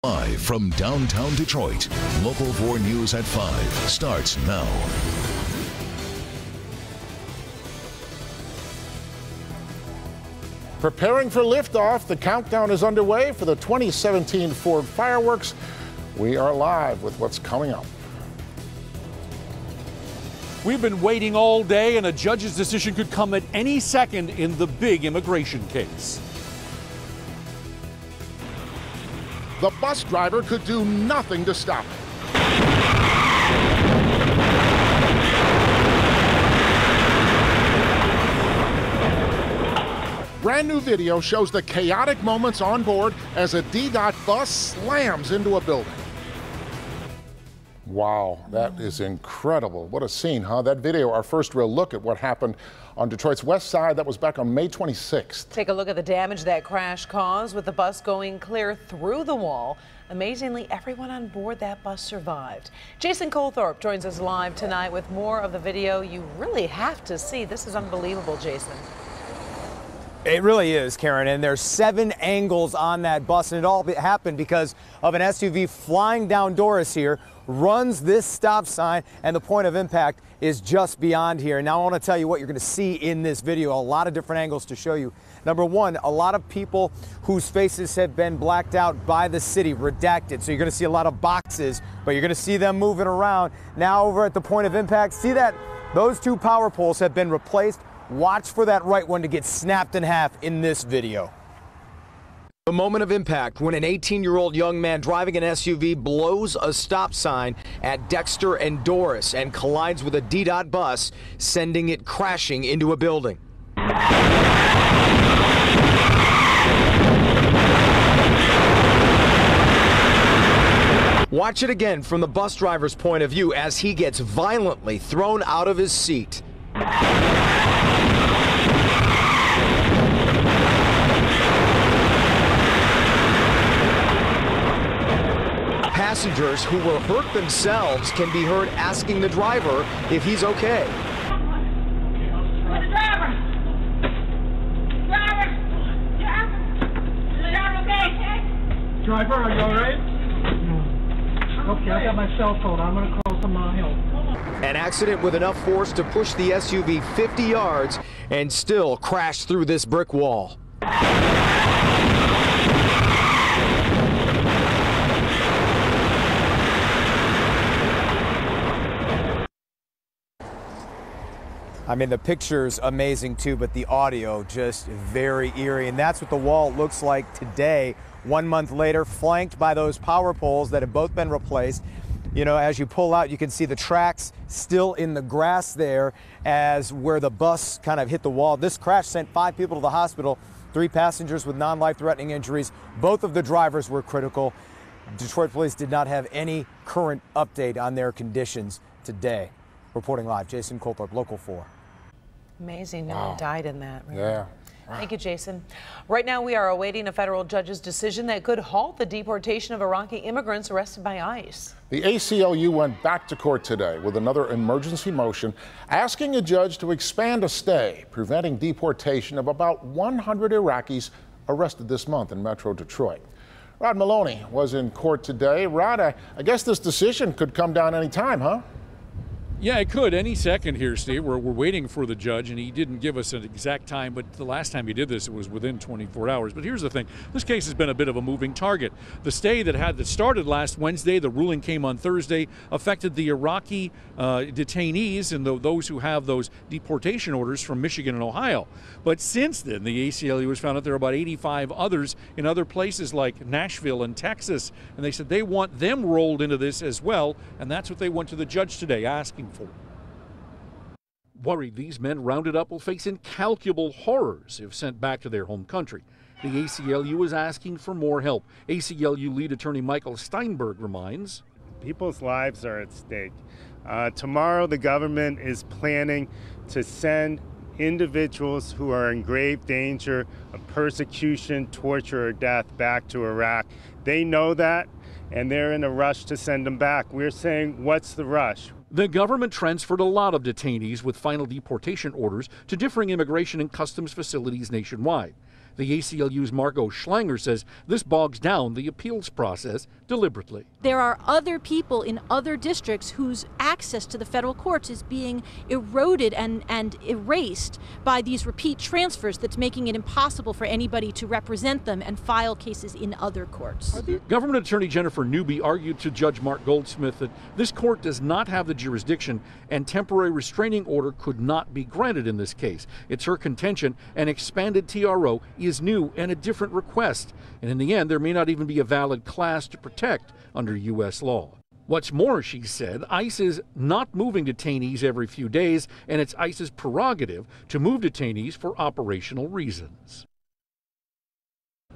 Live from downtown Detroit, Local 4 News at 5 starts now. Preparing for liftoff, the countdown is underway for the 2017 Ford fireworks. We are live with what's coming up. We've been waiting all day, and a judge's decision could come at any second in the big immigration case. The bus driver could do nothing to stop it. Brand new video shows the chaotic moments on board as a DDOT bus slams into a building. Wow, that is incredible. What a scene, huh? That video, our first real look at what happened on Detroit's west side. That was back on May 26th. Take a look at the damage that crash caused, with the bus going clear through the wall. Amazingly, everyone on board that bus survived. Jason Colthorpe joins us live tonight with more of the video you really have to see. This is unbelievable, Jason. It really is, Karen, and there's 7 angles on that bus, and it all happened because of an SUV flying down Doris here, runs this stop sign, and the point of impact is just beyond here. Now I want to tell you what you're going to see in this video, a lot of different angles to show you. Number one, a lot of people whose faces have been blacked out by the city, redacted, so you're going to see a lot of boxes, but you're going to see them moving around. Now over at the point of impact, see that those 2 power poles have been replaced. Watch for that right one to get snapped in half in this video. The moment of impact when an 18-year-old young man driving an SUV blows a stop sign at Dexter and Doris and collides with a DDOT bus, sending it crashing into a building. Watch it again from the bus driver's point of view as he gets violently thrown out of his seat. Passengers who were hurt themselves can be heard asking the driver if he's okay. Where's the driver? Driver! Is the driver okay? Driver, are you all right? No. Okay, I got my cell phone. I'm going to call some help. An accident with enough force to push the SUV 50 yards and still crash through this brick wall. I mean, the picture's amazing too, but the audio just very eerie. And that's what the wall looks like today, 1 month later, flanked by those power poles that have both been replaced. You know, as you pull out, you can see the tracks still in the grass there as where the bus kind of hit the wall. This crash sent 5 people to the hospital, 3 passengers with non-life-threatening injuries. Both of the drivers were critical. Detroit police did not have any current update on their conditions today. Reporting live, Jason Colthorpe, Local 4. Amazing. No one died in that. Really. Yeah. Thank you, Jason. Right now, we are awaiting a federal judge's decision that could halt the deportation of Iraqi immigrants arrested by ICE. The ACLU went back to court today with another emergency motion asking a judge to expand a stay, preventing deportation of about 100 Iraqis arrested this month in Metro Detroit. Rod Maloney was in court today. Rod, I guess this decision could come down any time, huh? Yeah, it could any second here, Steve. We're waiting for the judge, and he didn't give us an exact time, but the last time he did this, it was within 24 hours. But here's the thing. This case has been a bit of a moving target. The stay that started last Wednesday, the ruling came on Thursday, affected the Iraqi detainees and those who have those deportation orders from Michigan and Ohio. But since then, the ACLU has found out there are about 85 others in other places like Nashville and Texas, and they said they want them rolled into this as well, and that's what they went to the judge today asking for. Worried these men rounded up will face incalculable horrors if sent back to their home country. The ACLU is asking for more help. ACLU lead attorney Michael Steinberg reminds, people's lives are at stake. Tomorrow the government is planning to send individuals who are in grave danger of persecution, torture, or death back to Iraq. They know that, and they're in a rush to send them back. We're saying, what's the rush? The government transferred a lot of detainees with final deportation orders to differing immigration and customs facilities nationwide. The ACLU's Margot Schlanger says this bogs down the appeals process deliberately. There are other people in other districts whose access to the federal courts is being eroded and erased by these repeat transfers that's making it impossible for anybody to represent them and file cases in other courts. Government Attorney Jennifer Newby argued to Judge Mark Goldsmith that this court does not have the jurisdiction and temporary restraining order could not be granted in this case. It's her contention an expanded TRO is new and a different request. And in the end, there may not even be a valid class to protect under U.S. law. What's more, she said, ICE is not moving detainees every few days, and it's ICE's prerogative to move detainees for operational reasons.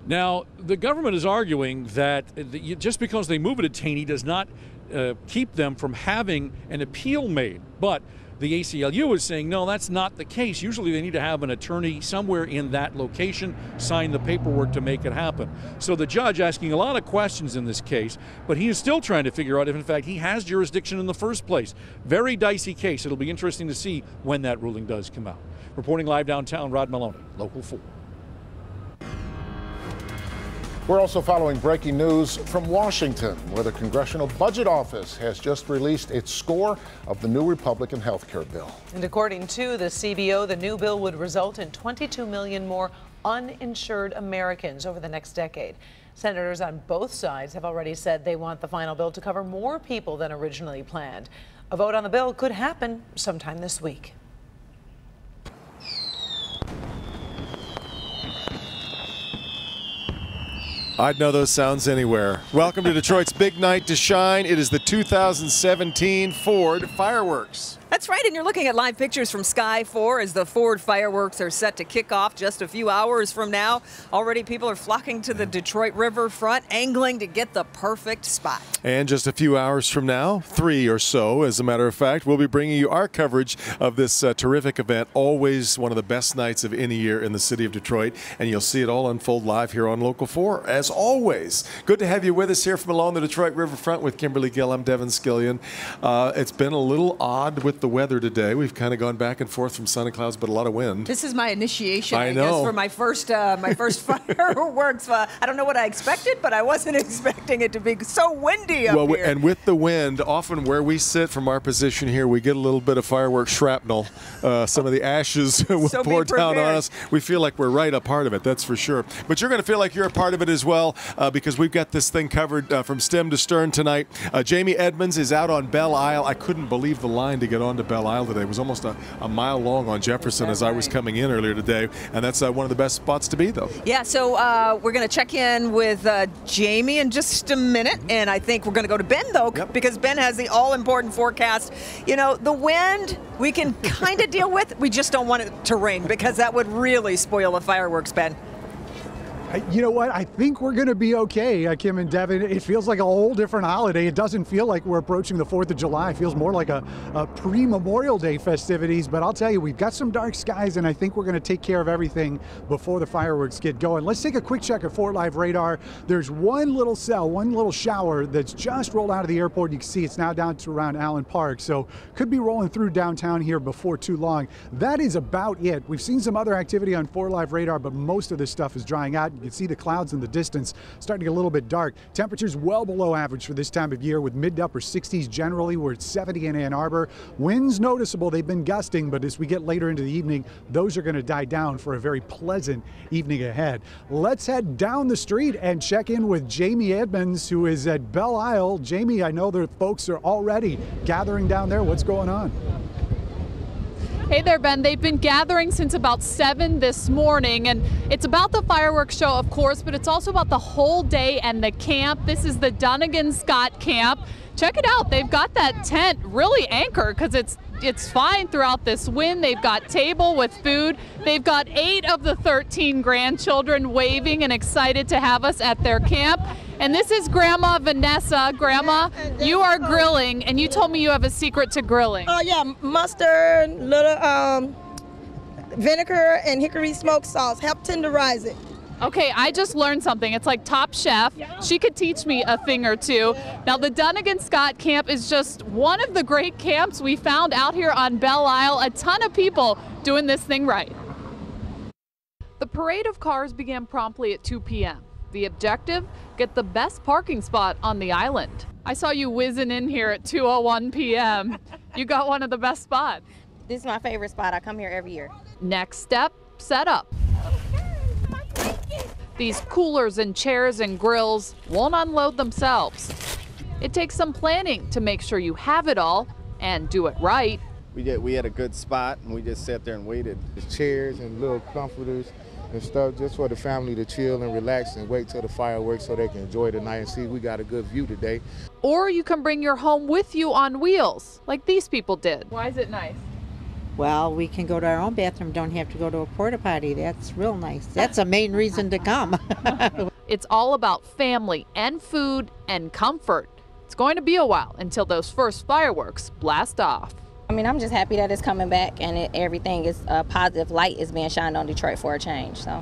Now, the government is arguing that just because they move a detainee does not keep them from having an appeal made. But the ACLU is saying, no, that's not the case. Usually they need to have an attorney somewhere in that location sign the paperwork to make it happen. So the judge asking a lot of questions in this case, but he is still trying to figure out if, in fact, he has jurisdiction in the first place. Very dicey case. It'll be interesting to see when that ruling does come out. Reporting live downtown, Rod Maloney, Local 4. We're also following breaking news from Washington, where the Congressional Budget Office has just released its score of the new Republican health care bill. And according to the CBO, the new bill would result in 22 million more uninsured Americans over the next decade. Senators on both sides have already said they want the final bill to cover more people than originally planned. A vote on the bill could happen sometime this week. I'd know those sounds anywhere. Welcome to Detroit's big night to shine. It is the 2017 Ford fireworks. That's right, and you're looking at live pictures from Sky 4 as the Ford fireworks are set to kick off just a few hours from now. Already people are flocking to the Detroit riverfront, angling to get the perfect spot. And just a few hours from now, 3 or so, as a matter of fact, we'll be bringing you our coverage of this terrific event. Always one of the best nights of any year in the city of Detroit, and you'll see it all unfold live here on Local 4, as always. Good to have you with us here from along the Detroit riverfront with Kimberly Gill. I'm Devin Skillion. It's been a little odd with the weather today. We've kind of gone back and forth from sun and clouds, but a lot of wind. This is my initiation, I guess, for my first fireworks. I don't know what I expected, but I wasn't expecting it to be so windy up here. And with the wind, often where we sit from our position here, we get a little bit of fireworks shrapnel. Some of the ashes will pour down on us. We feel like we're right a part of it, that's for sure. But you're going to feel like you're a part of it as well, because we've got this thing covered from stem to stern tonight. Jamie Edmonds is out on Belle Isle. I couldn't believe the line to get onto Belle Isle today. It was almost a mile long on Jefferson as I was coming in earlier today, and that's one of the best spots to be, though. Yeah, so we're going to check in with Jamie in just a minute, and I think we're going to go to Ben, though, because Ben has the all-important forecast. You know, the wind we can kind of deal with. We just don't want it to rain, because that would really spoil the fireworks, Ben. You know what? I think we're going to be okay, Kim and Devin. It feels like a whole different holiday. It doesn't feel like we're approaching the 4th of July. It feels more like a pre-Memorial Day festivities. But I'll tell you, we've got some dark skies, and I think we're going to take care of everything before the fireworks get going. Let's take a quick check at 4 Live radar. There's one little cell, one little shower that's just rolled out of the airport. You can see it's now down to around Allen Park. So could be rolling through downtown here before too long. That is about it. We've seen some other activity on 4 Live radar, but most of this stuff is drying out. You can see the clouds in the distance starting to get a little bit dark. Temperatures well below average for this time of year, with mid to upper 60s generally. We're at 70 in Ann Arbor. Winds noticeable. They've been gusting, but as we get later into the evening, those are going to die down for a very pleasant evening ahead. Let's head down the street and check in with Jamie Edmonds, who is at Belle Isle. Jamie, I know the folks are already gathering down there. What's going on? Hey there, Ben. They've been gathering since about 7 this morning, and it's about the fireworks show, of course, but it's also about the whole day and the camp. This is the Dunnigan Scott camp. Check it out. They've got that tent really anchored because it's fine throughout this wind. They've got table with food. They've got 8 of the 13 grandchildren waving and excited to have us at their camp. And this is Grandma Vanessa. Grandma, you are grilling, and you told me you have a secret to grilling. Oh, yeah, mustard, little vinegar, and hickory smoked sauce. Help tenderize it. Okay, I just learned something. It's like Top Chef. She could teach me a thing or two. Now, the Dunnigan Scott camp is just one of the great camps we found out here on Belle Isle. A ton of people doing this thing right. The parade of cars began promptly at 2 p.m. The objective? Get the best parking spot on the island. I saw you whizzing in here at 2:01 p.m. You got one of the best spots. This is my favorite spot. I come here every year. Next step, set up. These coolers and chairs and grills won't unload themselves. It takes some planning to make sure you have it all and do it right. We had a good spot and we just sat there and waited. The chairs and little comforters and stuff just for the family to chill and relax and wait till the fireworks so they can enjoy the night and see we got a good view today. Or you can bring your home with you on wheels like these people did. Why is it nice? Well, we can go to our own bathroom, don't have to go to a porta potty. That's real nice. That's a main reason to come. It's all about family and food and comfort. It's going to be a while until those first fireworks blast off. I mean, I'm just happy that it's coming back and everything is positive light is being shined on Detroit for a change. So.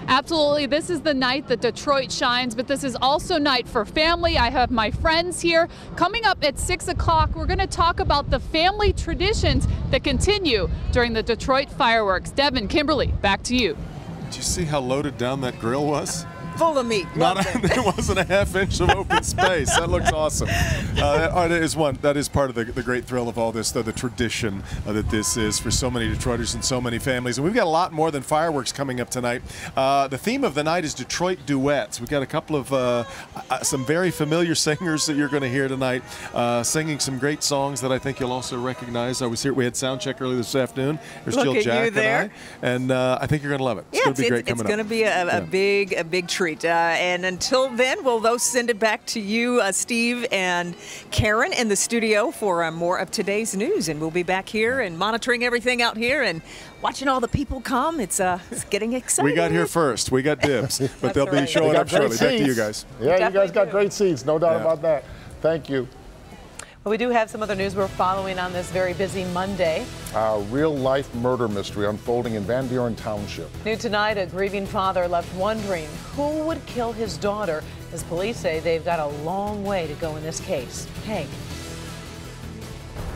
Absolutely, this is the night that Detroit shines, but this is also night for family. I have my friends here. Coming up at 6 o'clock, we're going to talk about the family traditions that continue during the Detroit fireworks. Devin, Kimberly, back to you. Did you see how loaded down that grill was? Full of meat. There wasn't a half-inch of open space. That looks awesome. That is part of the great thrill of all this, though, the tradition that this is for so many Detroiters and so many families. And we've got a lot more than fireworks coming up tonight. The theme of the night is Detroit duets. We've got a couple of some very familiar singers that you're going to hear tonight, singing some great songs that I think you'll also recognize. I was here. We had sound check earlier this afternoon. There's Jill, Jack, and I think you're going to love it. It's going to be great coming up. It's going to be a big treat. And until then, we'll send it back to you, Steve and Karen in the studio for more of today's news. And we'll be back here and monitoring everything out here and watching all the people come. It's getting exciting. We got here first. We got dibs, but they'll be showing up shortly. Back to you guys. Yeah, you guys got great seats. No doubt about that. Thank you. Well, we do have some other news we're following on this very busy Monday. A real-life murder mystery unfolding in Van Buren Township. New tonight, a grieving father left wondering who would kill his daughter, as police say they've got a long way to go in this case. Hank.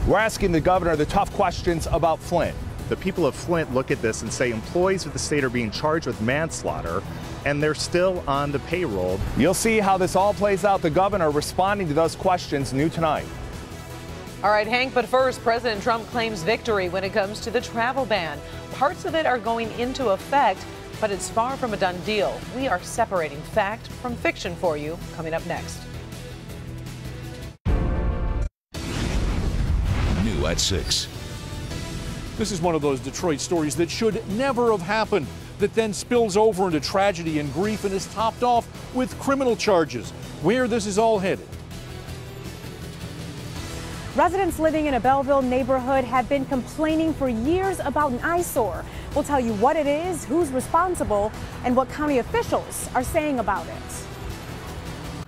We're asking the governor the tough questions about Flint. The people of Flint look at this and say employees of the state are being charged with manslaughter, and they're still on the payroll. You'll see how this all plays out. The governor responding to those questions new tonight. All right, Hank, but first, President Trump claims victory when it comes to the travel ban. Parts of it are going into effect, but it's far from a done deal. We are separating fact from fiction for you, coming up next. New at 6. This is one of those Detroit stories that should never have happened, that then spills over into tragedy and grief and is topped off with criminal charges. Where this is all headed. Residents living in a Belleville neighborhood have been complaining for years about an eyesore. We'll tell you what it is, who's responsible, and what county officials are saying about it.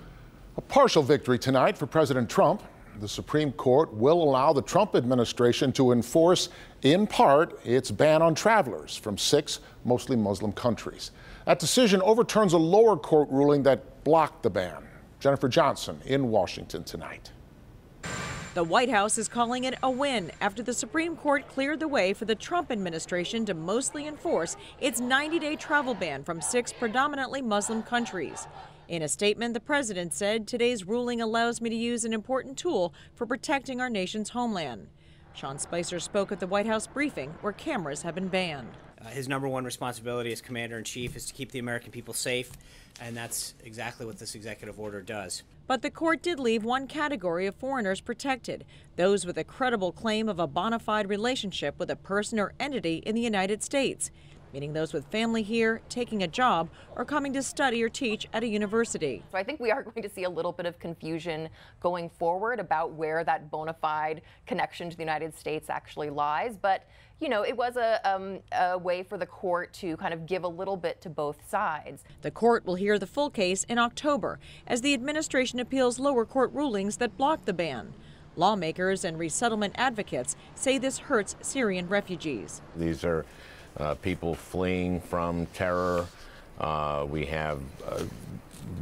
A partial victory tonight for President Trump. The Supreme Court will allow the Trump administration to enforce, in part, its ban on travelers from 6 mostly Muslim countries. That decision overturns a lower court ruling that blocked the ban. Jennifer Johnson in Washington tonight. The White House is calling it a win after the Supreme Court cleared the way for the Trump administration to mostly enforce its 90-day travel ban from 6 predominantly Muslim countries. In a statement, the president said, "Today's ruling allows me to use an important tool for protecting our nation's homeland." Sean Spicer spoke at the White House briefing where cameras have been banned. His number one responsibility as commander-in-chief is to keep the American people safe, and that's exactly what this executive order does. But the court did leave one category of foreigners protected, those with a credible claim of a bona fide relationship with a person or entity in the United States, meaning those with family here, taking a job, or coming to study or teach at a university. So I think we are going to see a little bit of confusion going forward about where that bona fide connection to the United States actually lies. But, you know, it was a way for the court to kind of give a little bit to both sides. The court will hear the full case in October as the administration appeals lower court rulings that block the ban. Lawmakers and resettlement advocates say this hurts Syrian refugees. These are people fleeing from terror. We have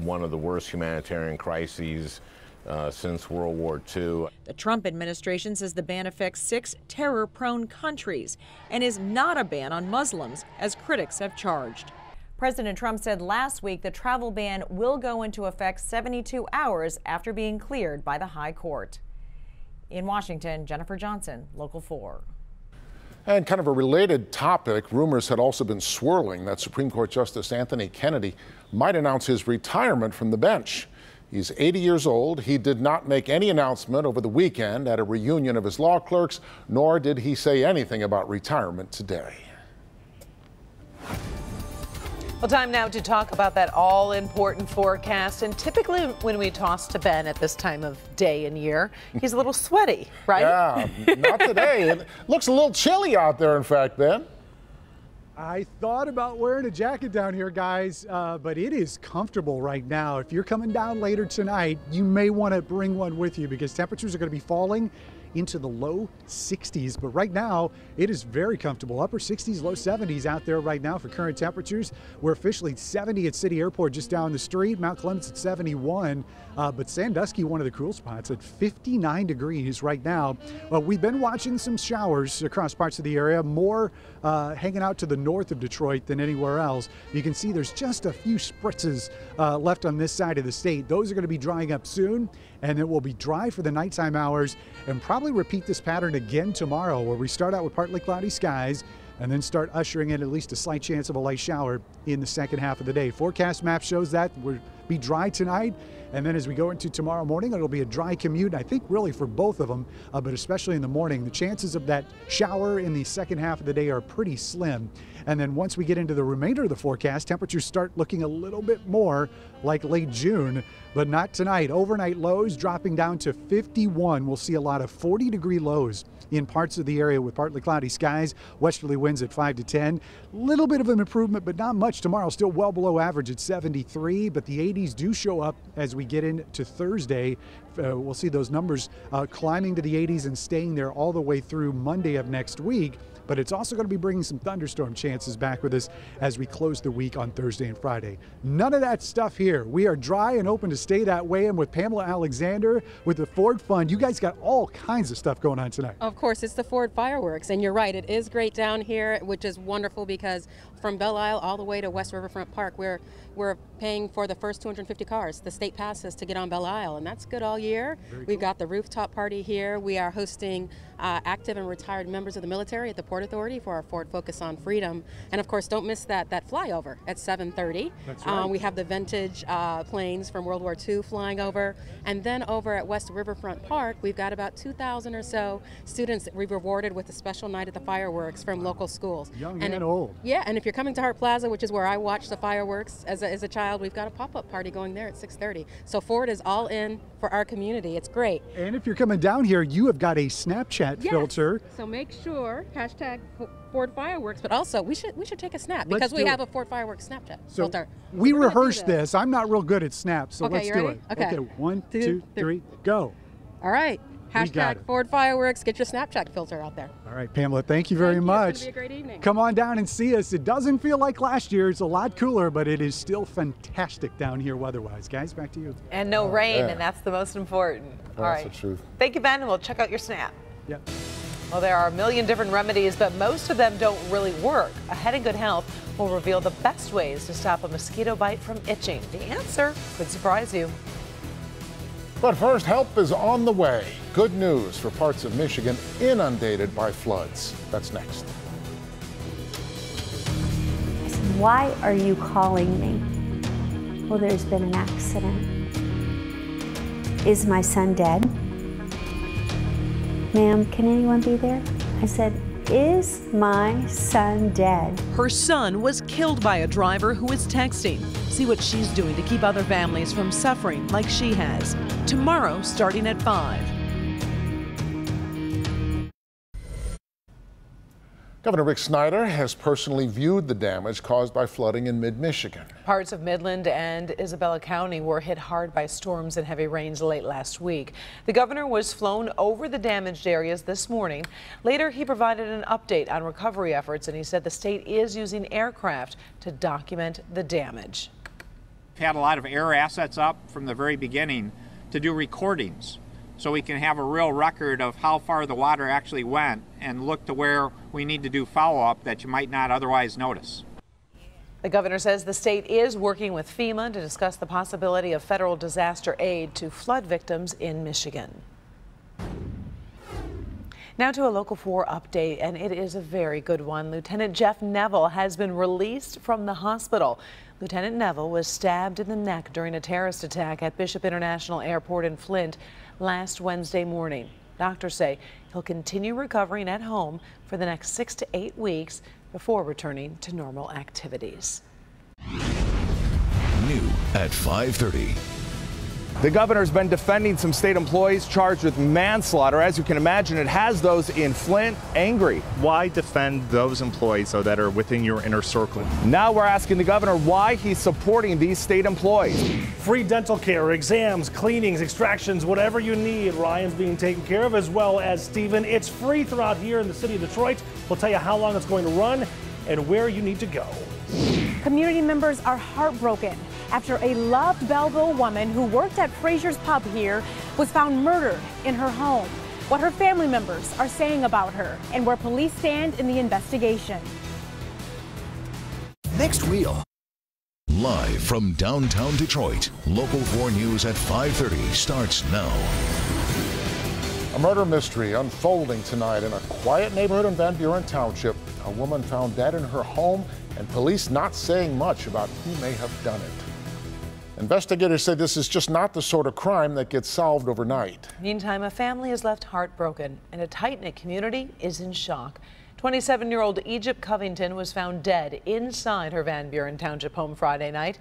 one of the worst humanitarian crises since World War II. The Trump administration says the ban affects 6 terror-prone countries and is not a ban on Muslims, as critics have charged. President Trump said last week the travel ban will go into effect 72 hours after being cleared by the High Court. In Washington, Jennifer Johnson, Local 4. And kind of a related topic, rumors had also been swirling that Supreme Court Justice Anthony Kennedy might announce his retirement from the bench. He's 80 years old. He did not make any announcement over the weekend at a reunion of his law clerks, nor did he say anything about retirement today. Well, time now to talk about that all-important forecast. And typically when we toss to Ben at this time of day and year, he's a little sweaty, right? Yeah, not today. It looks a little chilly out there, in fact, Ben. I thought about wearing a jacket down here, guys, but it is comfortable right now. If you're coming down later tonight, you may want to bring one with you because temperatures are going to be falling into the low 60s, but right now it is very comfortable. Upper 60s, low 70s out there right now for current temperatures. We're officially 70 at City Airport just down the street. Mount Clemens at 71, but Sandusky, one of the cool spots, at 59 degrees right now. Well, we've been watching some showers across parts of the area, more hanging out to the north of Detroit than anywhere else. You can see there's just a few spritzes left on this side of the state. Those are going to be drying up soon, and it will be dry for the nighttime hours and probably repeat this pattern again tomorrow, where we start out with partly cloudy skies and then start ushering in at least a slight chance of a light shower in the second half of the day. Forecast map shows that we'll be dry tonight, and then as we go into tomorrow morning, it'll be a dry commute, I think really for both of them, but especially in the morning. The chances of that shower in the second half of the day are pretty slim. And then once we get into the remainder of the forecast, temperatures start looking a little bit more like late June, but not tonight. Overnight lows dropping down to 51. We'll see a lot of 40-degree lows in parts of the area with partly cloudy skies, westerly winds at 5 to 10. Little bit of an improvement, but not much tomorrow. Still well below average at 73, but the 80s do show up as we get into Thursday. We'll see those numbers climbing to the 80s and staying there all the way through Monday of next week. But it's also going to be bringing some thunderstorm chances back with us as we close the week on Thursday and Friday. None of that stuff here. We are dry and open to stay that way. And with Pamela Alexander with the Ford Fund, you guys got all kinds of stuff going on tonight. Of course, it's the Ford fireworks. And you're right, it is great down here, which is wonderful because from Belle Isle all the way to West Riverfront Park, we're paying for the first 250 cars. The state passes to get on Belle Isle, and that's good all year. We've got the rooftop party here. We are hosting active and retired members of the military at the Port Authority for our Ford Focus on Freedom. And of course, don't miss that flyover at 7:30. That's right. We have the vintage planes from World War II flying over. And then over at West Riverfront Park, we've got about 2,000 or so students that we've rewarded with a special night at the fireworks from local schools. Young and old. Yeah, and if you're coming to Hart Plaza, which is where I watched the fireworks as a child, we've got a pop-up party going there at 6:30. So Ford is all in for our community. It's great. And if you're coming down here, you have got a Snapchat filter. So make sure, hashtag Ford Fireworks, but also we should take a snap Let's because we do have it. a Ford Fireworks Snapchat So filter. we rehearsed this. I'm not real good at snaps, so Okay, let's you do ready? it. Okay. 1, 2, 3, go. All right. We got Hashtag it. Ford Fireworks. Get your Snapchat filter out there. All right, Pamela, thank you very much. It's going to be a great evening. Come on down and see us. It doesn't feel like last year. It's a lot cooler, but it is still fantastic down here weather-wise. Guys, back to you. And no rain, yeah. and that's the most important. All That's right. the truth. Thank you, Ben, and we'll check out your snap. Yep. Well, there are a million different remedies, but most of them don't really work. Ahead in Good Health will reveal the best ways to stop a mosquito bite from itching. The answer could surprise you. But first, help is on the way. Good news for parts of Michigan inundated by floods. That's next. I said, "Why are you calling me?" "Well, there's been an accident." "Is my son dead?" "Ma'am, can anyone be there?" I said, "Is my son dead?" Her son was killed by a driver who was texting. See what she's doing to keep other families from suffering like she has. Tomorrow, starting at 5. Governor Rick Snyder has personally viewed the damage caused by flooding in mid-Michigan. Parts of Midland and Isabella County were hit hard by storms and heavy rains late last week. The governor was flown over the damaged areas this morning. Later, he provided an update on recovery efforts, and he said the state is using aircraft to document the damage. We've had a lot of air assets up from the very beginning to do recordings so we can have a real record of how far the water actually went and look to where we need to do follow-up that you might not otherwise notice. The governor says the state is working with FEMA to discuss the possibility of federal disaster aid to flood victims in Michigan. Now to a Local 4 update, and it is a very good one. Lieutenant Jeff Neville has been released from the hospital. Lieutenant Neville was stabbed in the neck during a terrorist attack at Bishop International Airport in Flint last Wednesday morning. Doctors say he'll continue recovering at home for the next 6 to 8 weeks before returning to normal activities. New at 5:30. The governor's been defending some state employees charged with manslaughter. As you can imagine, it has those in Flint angry. Why defend those employees, though, that are within your inner circle? Now we're asking the governor why he's supporting these state employees. Free dental care, exams, cleanings, extractions, whatever you need, Ryan's being taken care of, as well as Stephen. It's free throughout here in the city of Detroit. We'll tell you how long it's going to run and where you need to go. Community members are heartbroken after a loved Belleville woman who worked at Fraser's Pub here was found murdered in her home. What her family members are saying about her and where police stand in the investigation. Next Wheel. Live from downtown Detroit, Local 4 News at 5:30 starts now. A murder mystery unfolding tonight in a quiet neighborhood in Van Buren Township. A woman found dead in her home and police not saying much about who may have done it. Investigators say this is just not the sort of crime that gets solved overnight. Meantime, a family is left heartbroken and a tight-knit community is in shock. 27-year-old Egypt Covington was found dead inside her Van Buren Township home Friday night.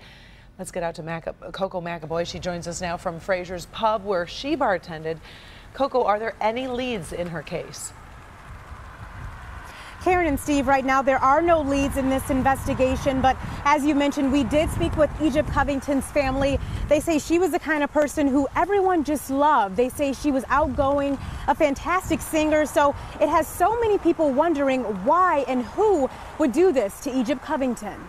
Let's get out to Coco McAvoy. She joins us now from Fraser's Pub where she bartended. Coco, are there any leads in her case? Karen and Steve, right now there are no leads in this investigation, but as you mentioned, we did speak with Egypt Covington's family. They say she was the kind of person who everyone just loved. They say she was outgoing, a fantastic singer, so it has so many people wondering why and who would do this to Egypt Covington.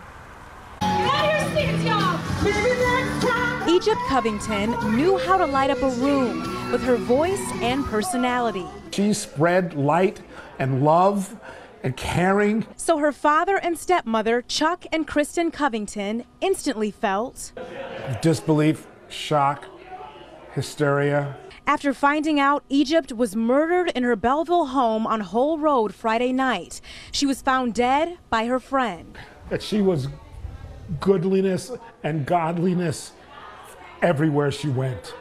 Egypt Covington knew how to light up a room with her voice and personality. She spread light and love and caring. So her father and stepmother, Chuck and Kristen Covington, instantly felt disbelief, shock, hysteria. After finding out Egypt was murdered in her Belleville home on Hull Road Friday night. She was found dead by her friend. That she was goodliness and godliness everywhere she went.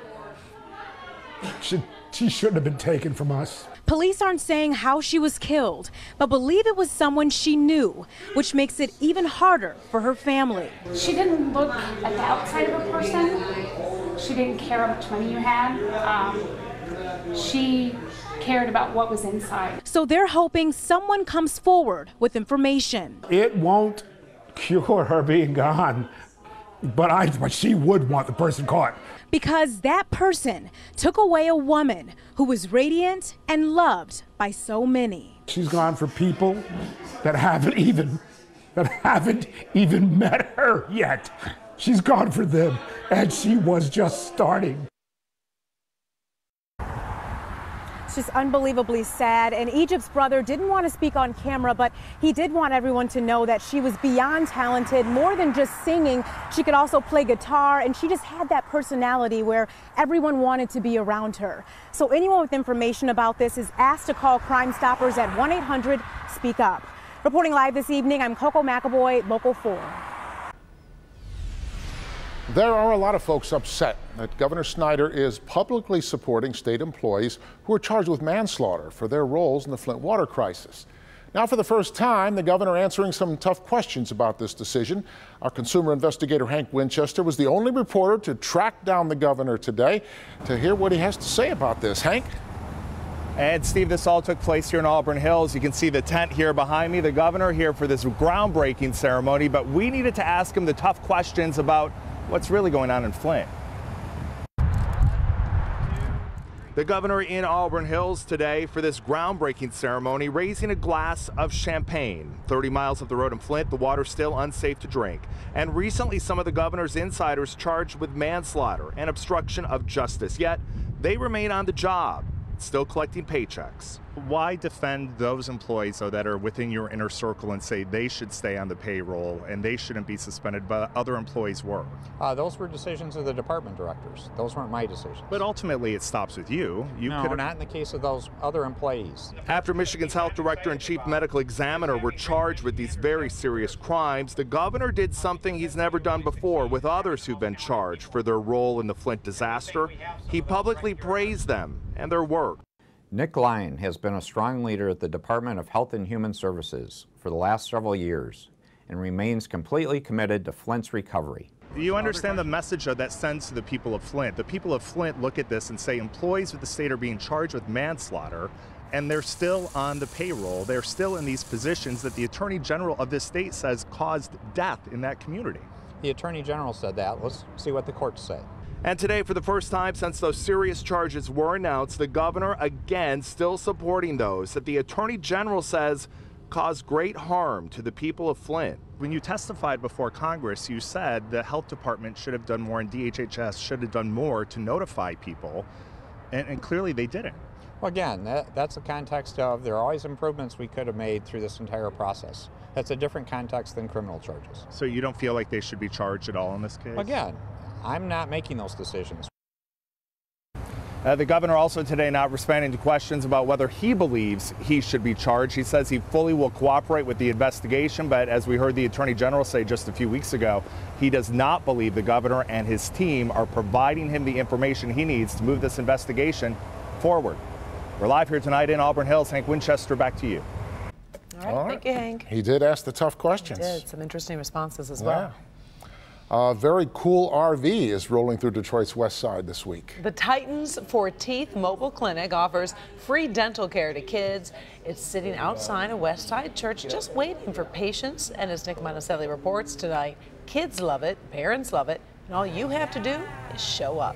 She shouldn't have been taken from us. Police aren't saying how she was killed, but believe it was someone she knew, which makes it even harder for her family. She didn't look at the outside of a person. She didn't care how much money you had. She cared about what was inside. So they're hoping someone comes forward with information. It won't cure her being gone, but she would want the person caught. Because that person took away a woman who was radiant and loved by so many. She's gone for people that haven't even met her yet. She's gone for them, and she was just starting. It's just unbelievably sad, and Egypt's brother didn't want to speak on camera, but he did want everyone to know that she was beyond talented, more than just singing. She could also play guitar, and she just had that personality where everyone wanted to be around her. So anyone with information about this is asked to call Crime Stoppers at 1-800-SPEAK-UP. Reporting live this evening, I'm Coco McAvoy, Local 4. There are a lot of folks upset that Governor Snyder is publicly supporting state employees who are charged with manslaughter for their roles in the Flint water crisis. Now, for the first time, the governor answering some tough questions about this decision. Our consumer investigator Hank Winchester was the only reporter to track down the governor today to hear what he has to say about this. Hank? And Steve, this all took place here in Auburn Hills. You can see the tent here behind me, the governor here for this groundbreaking ceremony, but we needed to ask him the tough questions about what's really going on in Flint. The governor in Auburn Hills today for this groundbreaking ceremony, raising a glass of champagne. 30 miles up the road in Flint, the water's still unsafe to drink. And recently, some of the governor's insiders charged with manslaughter and obstruction of justice. Yet, they remain on the job, still collecting paychecks. Why defend those employees, though, that are within your inner circle and say they should stay on the payroll and they shouldn't be suspended, but other employees were? Those were decisions of the department directors. Those weren't my decisions. But ultimately, it stops with you. No, not in the case of those other employees. After Michigan's health director and chief medical examiner were charged with these very serious crimes, the governor did something he's never done before with others who've been charged for their role in the Flint disaster. He publicly praised them and their work. Nick Lyon has been a strong leader at the Department of Health and Human Services for the last several years and remains completely committed to Flint's recovery. Do you understand the message that sends to the people of Flint? The people of Flint look at this and say employees of the state are being charged with manslaughter, and they're still on the payroll. They're still in these positions that the Attorney General of this state says caused death in that community. The Attorney General said that. Let's see what the courts say. And today, for the first time since those serious charges were announced, the governor again still supporting those that the Attorney General says caused great harm to the people of Flint. When you testified before Congress, you said the health department should have done more and DHHS should have done more to notify people, and clearly they didn't. Well, again, that's the context of there are always improvements we could have made through this entire process. That's a different context than criminal charges. So you don't feel like they should be charged at all in this case? Again, I'm not making those decisions. The governor also today not responding to questions about whether he believes he should be charged. He says he fully will cooperate with the investigation, but as we heard the Attorney General say just a few weeks ago, he does not believe the governor and his team are providing him the information he needs to move this investigation forward. We're live here tonight in Auburn Hills. Hank Winchester, back to you. All right, thank you, Hank. He did ask the tough questions. He did. Some interesting responses as well. A very cool RV is rolling through Detroit's west side this week. The Titans for Teeth Mobile Clinic offers free dental care to kids. It's sitting outside a West Side church just waiting for patients. And as Nick Monticelli reports tonight, kids love it, parents love it, and all you have to do is show up.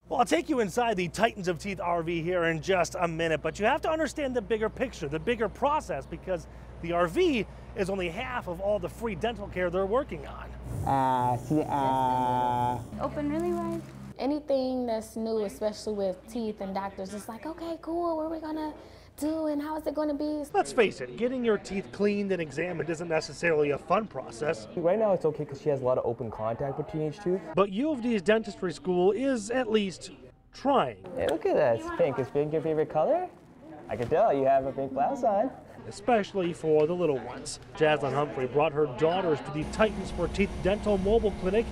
Well, I'll take you inside the Titans of Teeth RV here in just a minute, but you have to understand the bigger picture, the bigger process, because the RV is only half of all the free dental care they're working on. Open really wide. Anything that's new, especially with teeth and doctors, it's like, okay, cool, what are we gonna do and how is it gonna be? Let's face it, getting your teeth cleaned and examined isn't necessarily a fun process. Right now it's okay because she has a lot of open contact with teenage tooth. But U of D's dentistry school is at least trying. Hey, look at that, it's pink. Is pink your favorite color? I can tell you have a pink blouse on. Especially for the little ones. Jaslyn Humphrey brought her daughters to the Titans for Teeth Dental Mobile Clinic,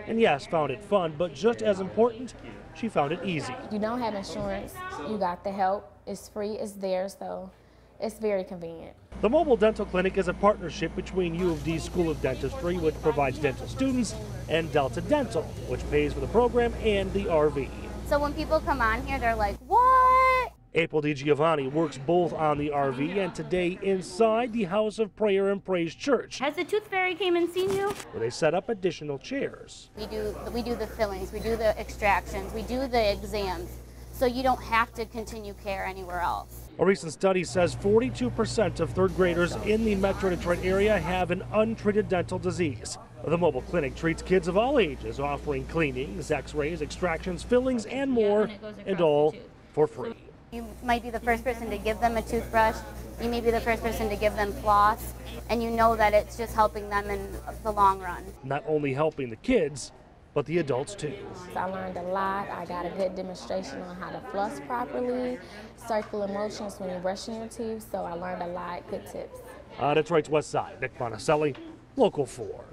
and yes, found it fun, but just as important, she found it easy. You don't have insurance, you got the help, it's free, it's there, so it's very convenient. The mobile dental clinic is a partnership between U of D School of Dentistry, which provides dental students, and Delta Dental, which pays for the program and the RV. So when people come on here, they're like, what? April DiGiovanni works both on the RV and today inside the House of Prayer and Praise Church. Has the tooth fairy came and seen you? Where they set up additional chairs. We do the fillings, we do the extractions, we do the exams, so you don't have to continue care anywhere else. A recent study says 42% of third graders in the Metro Detroit area have an untreated dental disease. The mobile clinic treats kids of all ages, offering cleanings, x-rays, extractions, fillings, and more, and all for free. You might be the first person to give them a toothbrush, you may be the first person to give them floss, and you know that it's just helping them in the long run. Not only helping the kids, but the adults too. I learned a lot. I got a good demonstration on how to floss properly, circular motions when you're brushing your teeth, so I learned a lot, good tips. Detroit's West Side, Nick Monticelli, Local 4.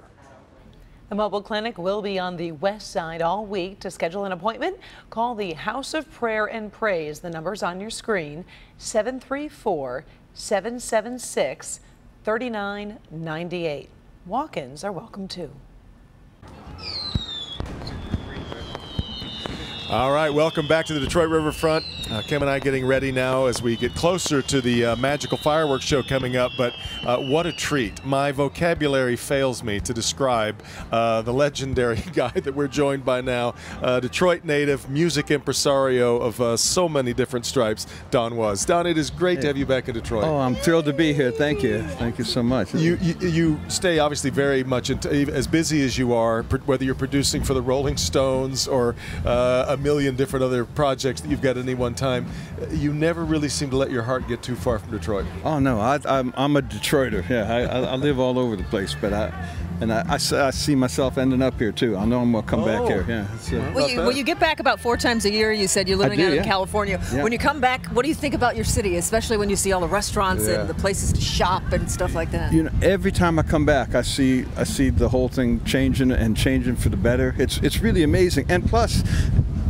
The mobile clinic will be on the west side all week. To schedule an appointment, call the House of Prayer and Praise. The number's on your screen, 734-776-3998. Walk-ins are welcome too. All right, welcome back to the Detroit Riverfront. Kim and I getting ready now as we get closer to the magical fireworks show coming up, but what a treat. My vocabulary fails me to describe the legendary guy that we're joined by now, Detroit native, music impresario of so many different stripes, Don Was. Don, it is great to have you back in Detroit. Oh, I'm thrilled to be here. Thank you. Thank you so much. You stay obviously very much as busy as you are, whether you're producing for the Rolling Stones or a million different other projects that you've got at any one time. You never really seem to let your heart get too far from Detroit. Oh no, I'm a Detroiter. Yeah, I live all over the place, but I see myself ending up here too. I know I'm gonna come back here. Yeah. Well, you get back about 4 times a year. You said you're living out in California. Yeah. When you come back, what do you think about your city, especially when you see all the restaurants and the places to shop and stuff like that? You know, every time I come back, I see the whole thing changing for the better. It's really amazing. And plus,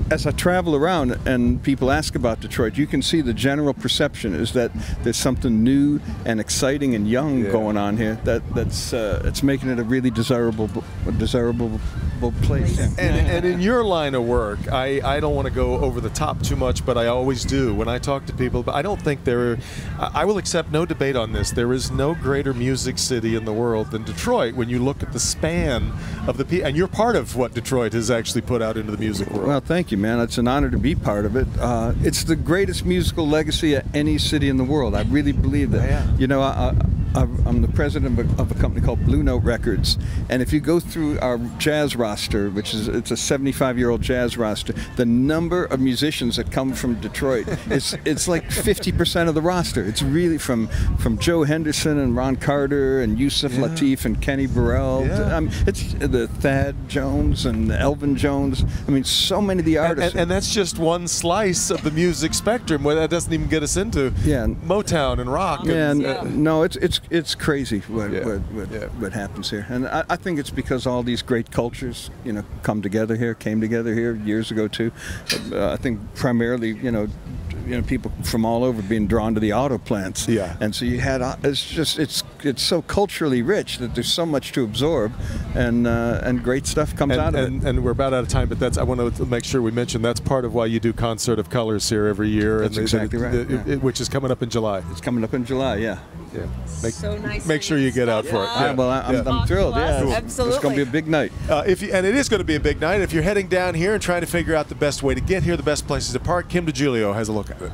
as I travel around and people ask about Detroit, you can see the general perception is that there's something new and exciting and young going on here. It's making it a really desirable place. And in your line of work, I don't want to go over the top too much, but I always do when I talk to people. But I don't think I will accept no debate on this. There is no greater music city in the world than Detroit when you look at the span of the people. And you're part of what Detroit has actually put out into the music world. Well, thank you, man. It's an honor to be part of it. It's the greatest musical legacy of any city in the world. I really believe that. Yeah. You know, I'm the president of a company called Blue Note Records, and if you go through our jazz roster, it's a 75-year-old jazz roster, the number of musicians that come from Detroit, it's like 50% of the roster. It's really from Joe Henderson and Ron Carter and Yusuf Lateef and Kenny Burrell. It's the Thad Jones and Elvin Jones. I mean, so many of the artists. And that's just one slice of the music spectrum. Where that doesn't even get us into Motown and rock. No, it's crazy what happens here, and I think it's because all these great cultures, came together here years ago too. I think primarily, people from all over being drawn to the auto plants. Yeah. And so you had it's so culturally rich that there's so much to absorb, and great stuff comes out of it. And we're about out of time, but I want to make sure we mention that's part of why you do Concert of Colors here every year. That's exactly right. Which is coming up in July. It's coming up in July. Yeah. So nice. Make sure you get out for it. I'm thrilled. Yeah, absolutely. It's going to be a big night. And it is going to be a big night. If you're heading down here and trying to figure out the best way to get here, the best places to park, Kim DeGiulio has a look at it.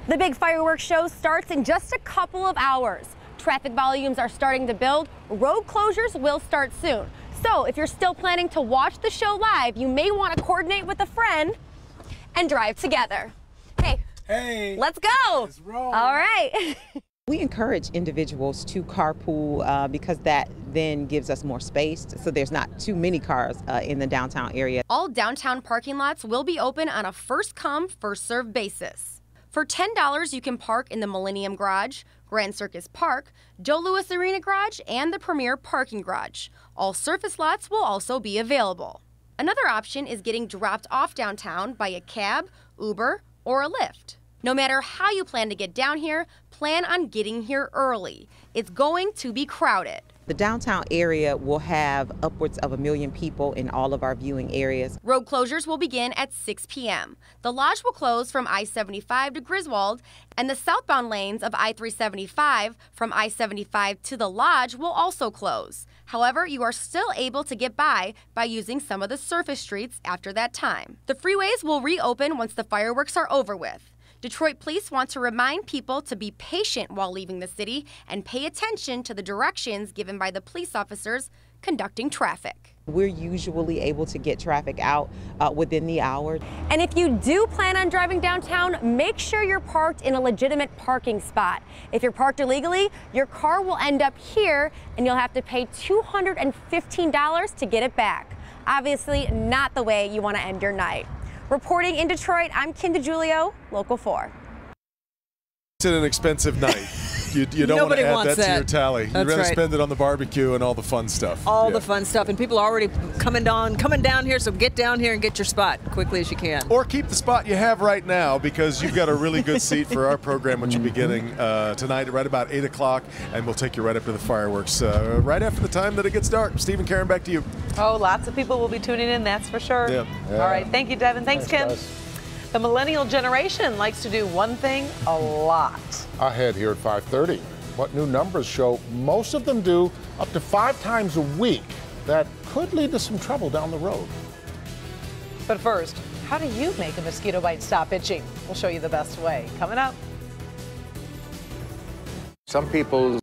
The big fireworks show starts in just a couple of hours. Traffic volumes are starting to build. Road closures will start soon. So if you're still planning to watch the show live, you may want to coordinate with a friend and drive together. Hey, let's go. Let's roll. All right. We encourage individuals to carpool because that then gives us more space, so there's not too many cars in the downtown area. All downtown parking lots will be open on a first-come, first-served basis. For $10, you can park in the Millennium Garage, Grand Circus Park, Joe Louis Arena Garage, and the Premier Parking Garage. All surface lots will also be available. Another option is getting dropped off downtown by a cab, Uber, or a Lyft. No matter how you plan to get down here, plan on getting here early. It's going to be crowded. The downtown area will have upwards of 1 million people in all of our viewing areas. Road closures will begin at 6 p.m. The lodge will close from I-75 to Griswold, and the southbound lanes of I-375 from I-75 to the lodge will also close. However, you are still able to get by using some of the surface streets after that time. The freeways will reopen once the fireworks are over with. Detroit police want to remind people to be patient while leaving the city and pay attention to the directions given by the police officers conducting traffic. We're usually able to get traffic out within the hour. And if you do plan on driving downtown, make sure you're parked in a legitimate parking spot. If you're parked illegally, your car will end up here and you'll have to pay $215 to get it back. Obviously, not the way you want to end your night. Reporting in Detroit, I'm Kim DeGiulio, Local 4. It's an expensive night. You don't want to Nobody add wants that to your that. tally. You'd That's rather right. spend it on the barbecue and all the fun stuff. All Yeah. the fun stuff, and people are already coming down here. So get down here and get your spot quickly as you can. Or keep the spot you have right now, because you've got a really good seat for our program, which will be beginning tonight right about 8 o'clock, and we'll take you right up to the fireworks right after the time that it gets dark. Steve and Karen, back to you. Oh, lots of people will be tuning in, that's for sure. Yeah. All right, thank you, Devin. Thanks, Kim. guys. The millennial generation likes to do one thing a lot. Ahead here at 5:30. What new numbers show most of them do up to 5 times a week. That could lead to some trouble down the road. But first, how do you make a mosquito bite stop itching? We'll show you the best way. Coming up. Some people